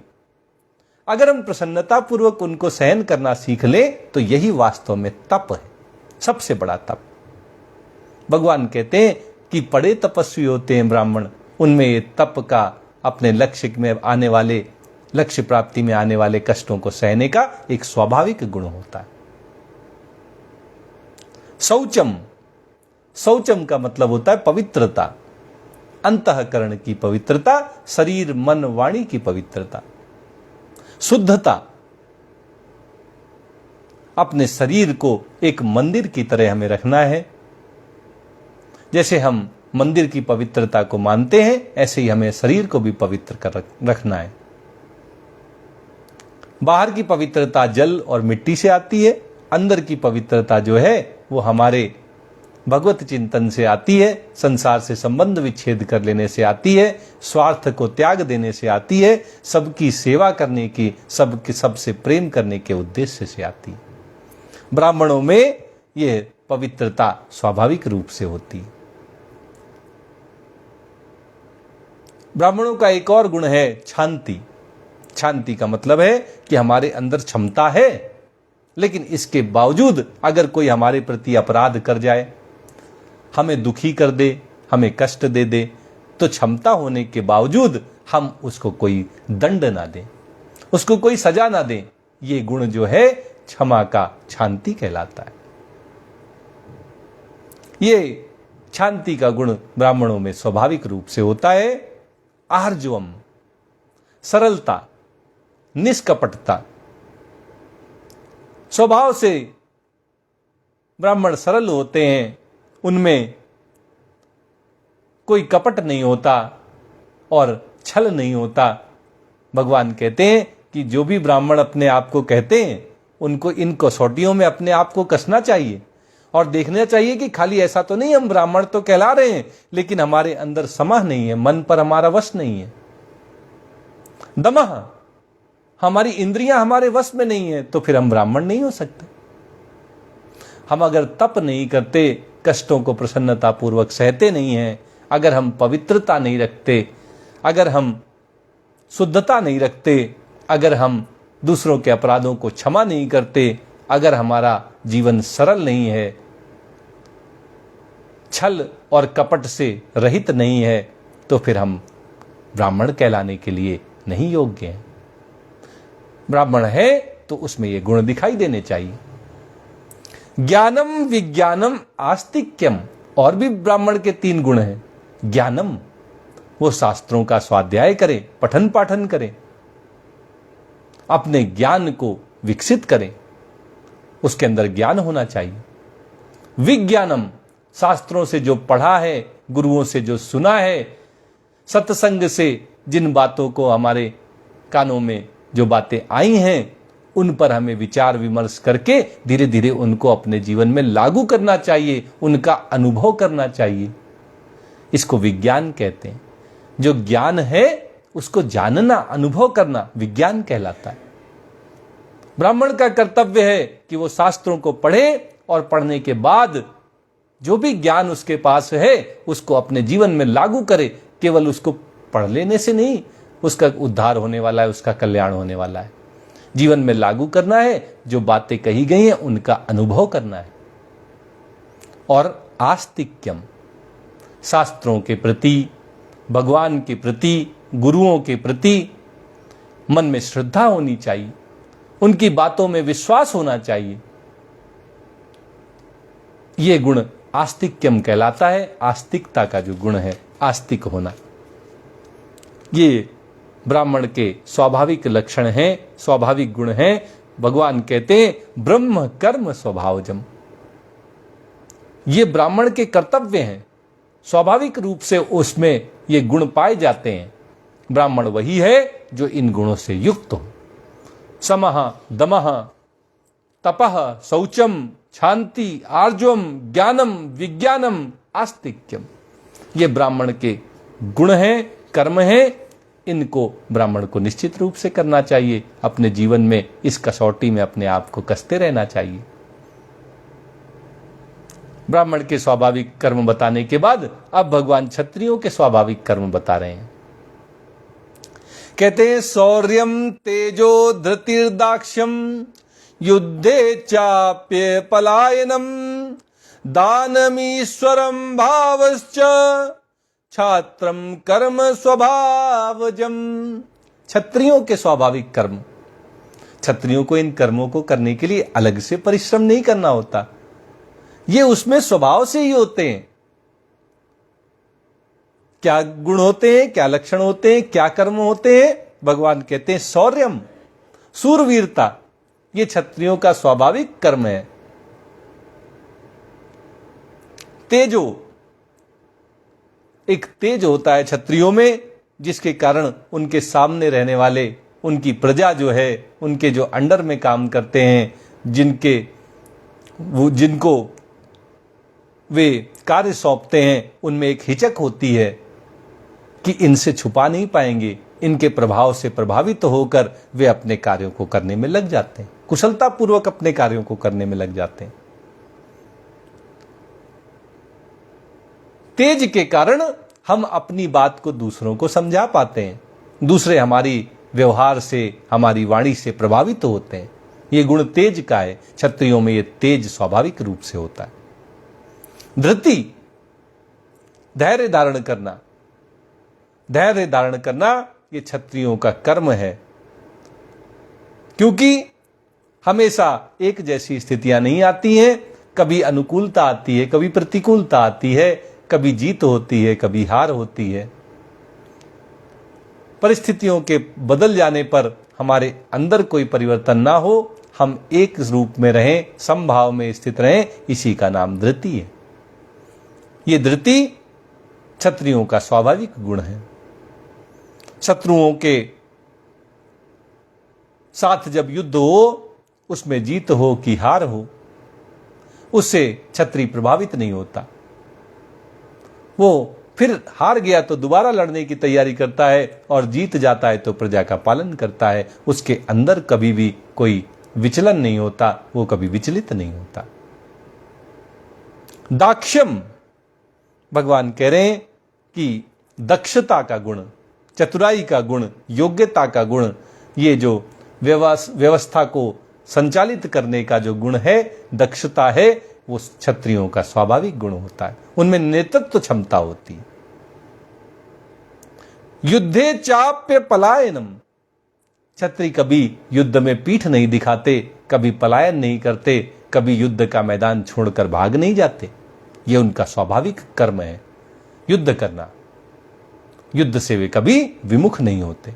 अगर हम प्रसन्नता पूर्वक उनको सहन करना सीख लें तो यही वास्तव में तप है, सबसे बड़ा तप। भगवान कहते हैं कि बड़े तपस्वी होते हैं ब्राह्मण, उनमें ये तप का, अपने लक्ष्य में आने वाले, लक्ष्य प्राप्ति में आने वाले कष्टों को सहने का एक स्वाभाविक गुण होता है। शौचम, शौचम का मतलब होता है पवित्रता, अंतःकरण की पवित्रता, शरीर मन वाणी की पवित्रता, शुद्धता। अपने शरीर को एक मंदिर की तरह हमें रखना है। जैसे हम मंदिर की पवित्रता को मानते हैं, ऐसे ही हमें शरीर को भी पवित्र कर रखना है। बाहर की पवित्रता जल और मिट्टी से आती है, अंदर की पवित्रता जो है वो हमारे भगवत चिंतन से आती है, संसार से संबंध विच्छेद कर लेने से आती है, स्वार्थ को त्याग देने से आती है, सबकी सेवा करने की, सबसे प्रेम करने के उद्देश्य से आती है। ब्राह्मणों में यह पवित्रता स्वाभाविक रूप से होती है। ब्राह्मणों का एक और गुण है शांति। शांति का मतलब है कि हमारे अंदर क्षमता है, लेकिन इसके बावजूद अगर कोई हमारे प्रति अपराध कर जाए, हमें दुखी कर दे, हमें कष्ट दे दे, तो क्षमता होने के बावजूद हम उसको कोई दंड ना दें, उसको कोई सजा ना दें। ये गुण जो है क्षमा का, शांति कहलाता है। ये शांति का गुण ब्राह्मणों में स्वाभाविक रूप से होता है। आर्जवम, सरलता, निष्कपटता। स्वभाव से ब्राह्मण सरल होते हैं, उनमें कोई कपट नहीं होता और छल नहीं होता। भगवान कहते हैं कि जो भी ब्राह्मण अपने आप को कहते हैं, उनको इन कसौटियों में अपने आप को कसना चाहिए और देखना चाहिए कि खाली ऐसा तो नहीं हम ब्राह्मण तो कहला रहे हैं, लेकिन हमारे अंदर समह नहीं है, मन पर हमारा वश नहीं है। दमह, हमारी इंद्रियां हमारे वश में नहीं है, तो फिर हम ब्राह्मण नहीं हो सकते। हम अगर तप नहीं करते, कष्टों को प्रसन्नता पूर्वक सहते नहीं हैं, अगर हम पवित्रता नहीं रखते, अगर हम शुद्धता नहीं रखते, अगर हम दूसरों के अपराधों को क्षमा नहीं करते, अगर हमारा जीवन सरल नहीं है, छल और कपट से रहित नहीं है, तो फिर हम ब्राह्मण कहलाने के लिए नहीं योग्य हैं। ब्राह्मण है तो उसमें ये गुण दिखाई देने चाहिए। ज्ञानम विज्ञानम आस्तिक्यम, और भी ब्राह्मण के 3 गुण हैं। ज्ञानम, वो शास्त्रों का स्वाध्याय करें, पठन पाठन करें, अपने ज्ञान को विकसित करें, उसके अंदर ज्ञान होना चाहिए। विज्ञानम, शास्त्रों से जो पढ़ा है, गुरुओं से जो सुना है, सत्संग से जिन बातों को हमारे कानों में जो बातें आई हैं, उन पर हमें विचार विमर्श करके धीरे धीरे उनको अपने जीवन में लागू करना चाहिए, उनका अनुभव करना चाहिए। इसको विज्ञान कहते हैं। जो ज्ञान है उसको जानना, अनुभव करना विज्ञान कहलाता है। ब्राह्मण का कर्तव्य है कि वो शास्त्रों को पढ़े और पढ़ने के बाद जो भी ज्ञान उसके पास है उसको अपने जीवन में लागू करे। केवल उसको पढ़ लेने से नहीं उसका उद्धार होने वाला है, उसका कल्याण होने वाला है। जीवन में लागू करना है, जो बातें कही गई हैं उनका अनुभव करना है। और आस्तिक्यम, शास्त्रों के प्रति, भगवान के प्रति, गुरुओं के प्रति मन में श्रद्धा होनी चाहिए, उनकी बातों में विश्वास होना चाहिए। यह गुण आस्तिक्यम कहलाता है। आस्तिकता का जो गुण है, आस्तिक होना, ये ब्राह्मण के स्वाभाविक लक्षण हैं, स्वाभाविक गुण हैं। भगवान कहते हैं ब्रह्म कर्म स्वभावजम, ये ब्राह्मण के कर्तव्य हैं, स्वाभाविक रूप से उसमें ये गुण पाए जाते हैं। ब्राह्मण वही है जो इन गुणों से युक्त हो। समः दमः तपः शौचम शांति आर्जवम ज्ञानम विज्ञानम आस्तिक्यम, ये ब्राह्मण के गुण हैं, कर्म हैं। इनको ब्राह्मण को निश्चित रूप से करना चाहिए। अपने जीवन में इस कसौटी में अपने आप को कसते रहना चाहिए। ब्राह्मण के स्वाभाविक कर्म बताने के बाद अब भगवान क्षत्रियों के स्वाभाविक कर्म बता रहे हैं। कहते हैं शौर्यम तेजो धृतिर्दाक्ष्यम युद्धे चाप्य पलायनम दानमीश्वरम भावश्च छात्रम कर्म स्वभावजम। क्षत्रियों के स्वाभाविक कर्म, क्षत्रियों को इन कर्मों को करने के लिए अलग से परिश्रम नहीं करना होता, ये उसमें स्वभाव से ही होते हैं। क्या गुण होते हैं, क्या लक्षण होते हैं, क्या कर्म होते हैं? भगवान कहते हैं शौर्यम, सूरवीरता, ये क्षत्रियों का स्वाभाविक कर्म है। तेजो, एक तेज होता है क्षत्रियों में, जिसके कारण उनके सामने रहने वाले, उनकी प्रजा जो है, उनके जो अंडर में काम करते हैं, जिनको वे कार्य सौंपते हैं, उनमें एक हिचक होती है कि इनसे छुपा नहीं पाएंगे, इनके प्रभाव से प्रभावित होकर वे अपने कार्यों को करने में लग जाते हैं, कुशलतापूर्वक अपने कार्यों को करने में लग जाते हैं। तेज के कारण हम अपनी बात को दूसरों को समझा पाते हैं, दूसरे हमारी व्यवहार से, हमारी वाणी से प्रभावित होते हैं। ये गुण तेज का है, क्षत्रियों में ये तेज स्वाभाविक रूप से होता है। धृति, धैर्य धारण करना, धैर्य धारण करना ये क्षत्रियों का कर्म है, क्योंकि हमेशा एक जैसी स्थितियां नहीं आती हैं, कभी अनुकूलता आती है, कभी प्रतिकूलता आती है, कभी जीत होती है, कभी हार होती है। परिस्थितियों के बदल जाने पर हमारे अंदर कोई परिवर्तन ना हो, हम एक रूप में रहें, समभाव में स्थित रहें, इसी का नाम धृति है। ये धृति क्षत्रियों का स्वाभाविक गुण है। शत्रुओं के साथ जब युद्ध हो, उसमें जीत हो कि हार हो, उससे क्षत्रिय प्रभावित नहीं होता। वो फिर हार गया तो दोबारा लड़ने की तैयारी करता है, और जीत जाता है तो प्रजा का पालन करता है। उसके अंदर कभी भी कोई विचलन नहीं होता, वो कभी विचलित नहीं होता। दाक्ष्यम, भगवान कह रहे हैं कि दक्षता का गुण, चतुराई का गुण, योग्यता का गुण, ये जो व्यवस्था को संचालित करने का जो गुण है, दक्षता है, वो क्षत्रियों का स्वाभाविक गुण होता है। उनमें नेतृत्व क्षमता होती है। युद्धे चाप्य पलायनम, क्षत्रिय कभी युद्ध में पीठ नहीं दिखाते, कभी पलायन नहीं करते, कभी युद्ध का मैदान छोड़कर भाग नहीं जाते। यह उनका स्वाभाविक कर्म है, युद्ध करना। युद्ध से वे कभी विमुख नहीं होते।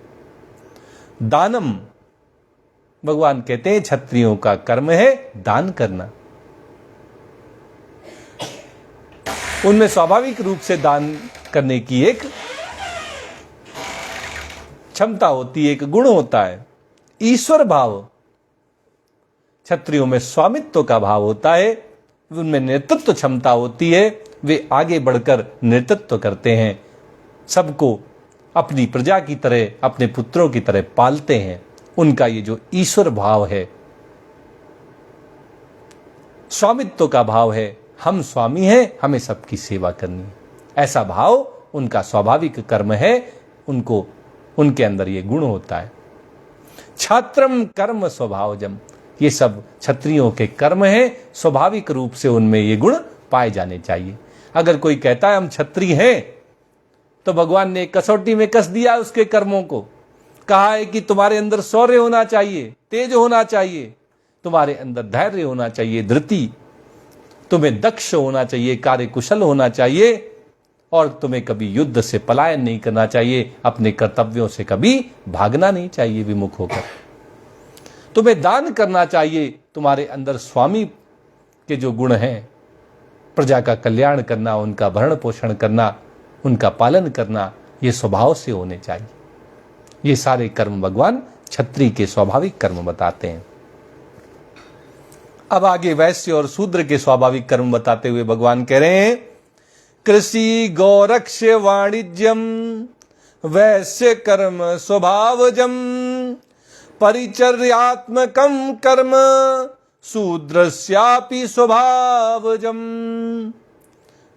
दानम, भगवान कहते हैं क्षत्रियों का कर्म है दान करना। उनमें स्वाभाविक रूप से दान करने की एक क्षमता होती है, एक गुण होता है। ईश्वर भाव, क्षत्रियों में स्वामित्व का भाव होता है, उनमें नेतृत्व क्षमता होती है, वे आगे बढ़कर नेतृत्व करते हैं, सबको अपनी प्रजा की तरह, अपने पुत्रों की तरह पालते हैं। उनका ये जो ईश्वर भाव है, स्वामित्व का भाव है, हम स्वामी हैं, हमें सबकी सेवा करनी है, ऐसा भाव उनका स्वाभाविक कर्म है। उनको, उनके अंदर ये गुण होता है। छात्रम कर्म स्वभावजम, ये सब क्षत्रियों के कर्म हैं, स्वाभाविक रूप से उनमें ये गुण पाए जाने चाहिए। अगर कोई कहता है हम क्षत्रिय हैं, तो भगवान ने कसौटी में कस दिया उसके कर्मों को। कहा है कि तुम्हारे अंदर शौर्य होना चाहिए, तेज होना चाहिए, तुम्हारे अंदर धैर्य होना चाहिए, धृति, तुम्हें दक्ष होना चाहिए, कार्यकुशल होना चाहिए, और तुम्हें कभी युद्ध से पलायन नहीं करना चाहिए, अपने कर्तव्यों से कभी भागना नहीं चाहिए विमुख होकर। तुम्हें दान करना चाहिए, तुम्हारे अंदर स्वामी के जो गुण हैं, प्रजा का कल्याण करना, उनका भरण पोषण करना, उनका पालन करना, ये स्वभाव से होने चाहिए। ये सारे कर्म भगवान क्षत्रिय के स्वाभाविक कर्म बताते हैं। अब आगे वैश्य और शूद्र के स्वाभाविक कर्म बताते हुए भगवान कह रहे हैं, कृषि गौरक्ष वाणिज्यम वैश्य कर्म स्वभावजम परिचर्यात्मकम कर्म शूद्रस्यापि स्वभावजम।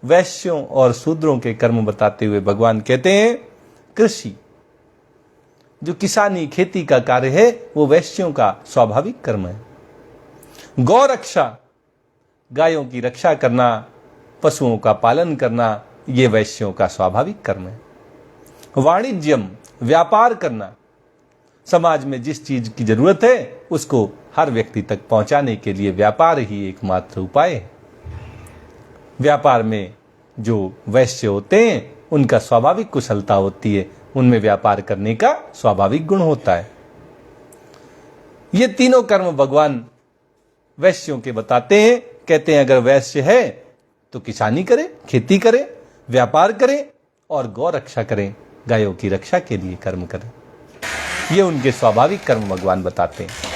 वैश्यों और शूद्रों के कर्म बताते हुए भगवान कहते हैं कृषि, जो किसानी खेती का कार्य है, वो वैश्यों का स्वाभाविक कर्म है। गौ रक्षा, गायों की रक्षा करना, पशुओं का पालन करना, ये वैश्यों का स्वाभाविक कर्म है। वाणिज्यम, व्यापार करना, समाज में जिस चीज की जरूरत है उसको हर व्यक्ति तक पहुंचाने के लिए व्यापार ही एकमात्र उपाय है। व्यापार में जो वैश्य होते हैं उनका स्वाभाविक कुशलता होती है, उनमें व्यापार करने का स्वाभाविक गुण होता है। ये तीनों कर्म भगवान वैश्यों के बताते हैं। कहते हैं अगर वैश्य है तो किसानी करे, खेती करे, व्यापार करे और गौ रक्षा करें, गायों की रक्षा के लिए कर्म करें। ये उनके स्वाभाविक कर्म भगवान बताते हैं।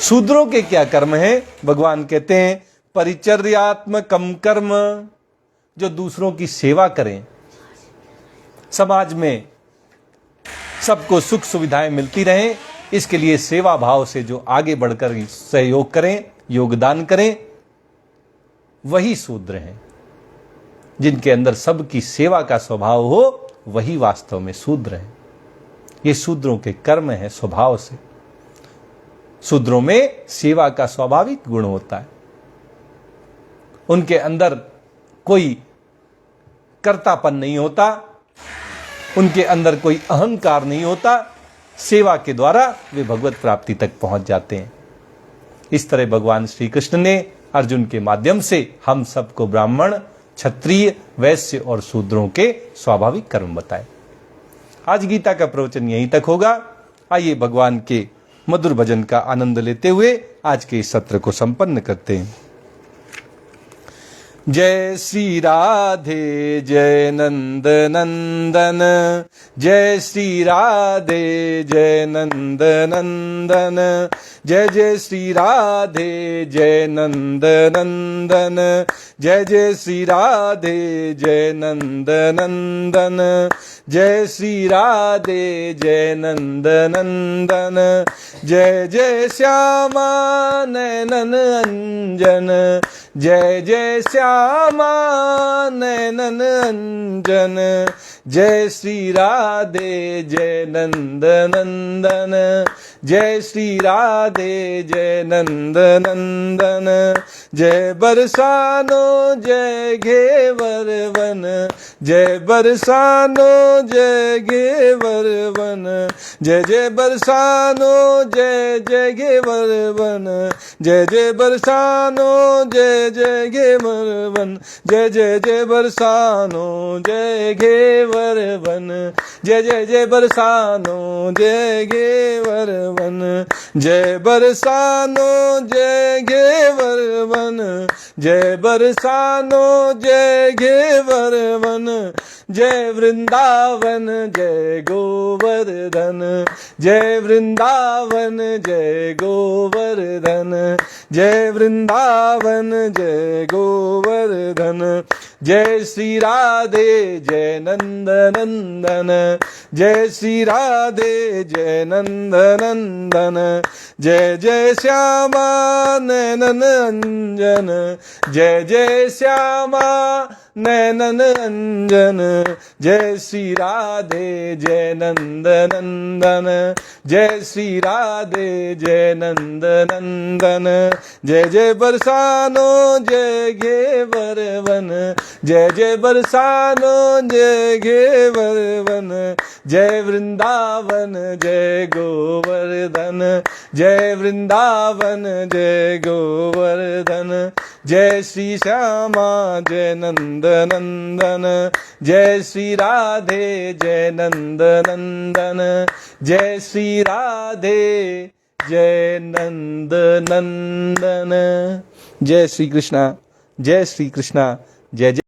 शूद्रों के क्या कर्म है? भगवान कहते हैं परिचर्यात्मकम कर्म, जो दूसरों की सेवा करें, समाज में सबको सुख सुविधाएं मिलती रहें, इसके लिए सेवा भाव से जो आगे बढ़कर सहयोग करें, योगदान करें, वही शूद्र हैं। जिनके अंदर सबकी सेवा का स्वभाव हो, वही वास्तव में शूद्र हैं। ये शूद्रों के कर्म है स्वभाव से। शूद्रों में सेवा का स्वाभाविक गुण होता है। उनके अंदर कोई कर्तापन नहीं होता, उनके अंदर कोई अहंकार नहीं होता। सेवा के द्वारा वे भगवत प्राप्ति तक पहुंच जाते हैं। इस तरह भगवान श्री कृष्ण ने अर्जुन के माध्यम से हम सबको ब्राह्मण, क्षत्रिय, वैश्य और शूद्रों के स्वाभाविक कर्म बताए। आज गीता का प्रवचन यहीं तक होगा। आइए भगवान के मधुर भजन का आनंद लेते हुए आज के इस सत्र को संपन्न करते हैं। जय श्री राधे जय नंद नंदन, जय श्री राधे जय नंद नंदन, जय जय श्री राधे जय नंद नंदन, जय जय श्री राधे जय नंद नंदन, जय श्री राधे जय नंद नंदन, जय जय श्यामा नयनन अंजन, जय जय श्यामा नयनन अंजन, जय श्री राधे जय नंद नंदन, जय श्री राधे जय नंद नंदन, जय बरसानो जय घेवर वन, जय बरसानो जय घेवर वन, जय जय बरसानो जय जय घेवर वन, जय जय बरसानो जय जय घेवर वन, जय जय जय बरसानो जय घेवर वन, जय जय जय बरसानो जय घेवर वन, जय बरसानो जय घेवर वन, जय बरसानो जय घेवर वन, जय वृंदावन जय गोवर्धन, जय वृंदावन जय गोवर्धन, जय वृंदावन जय गोवर्धन, जय श्री राधे जय नंद नंदन, जय श्री राधे जय नंद नंदन, जय जय श्यामा नयनन अंजन, जय जय श्यामा नयनन अंजन, जय श्री राधे जय नंद नंदन, जय श्री राधे जय नंद नंदन, जय जय बरसानो जय घेवर वन, जय जय बरसानो जय घेवर वन, जय वृंदावन जय गोवर्धन, जय वृंदावन जय गोवर्धन, जय श्री श्यामा जय नंद नंदन, जय श्री राधे जय नंद नंदन, जय श्री राधे जय नंद नंदन। जय श्री कृष्णा, जय श्री कृष्णा, जय जय।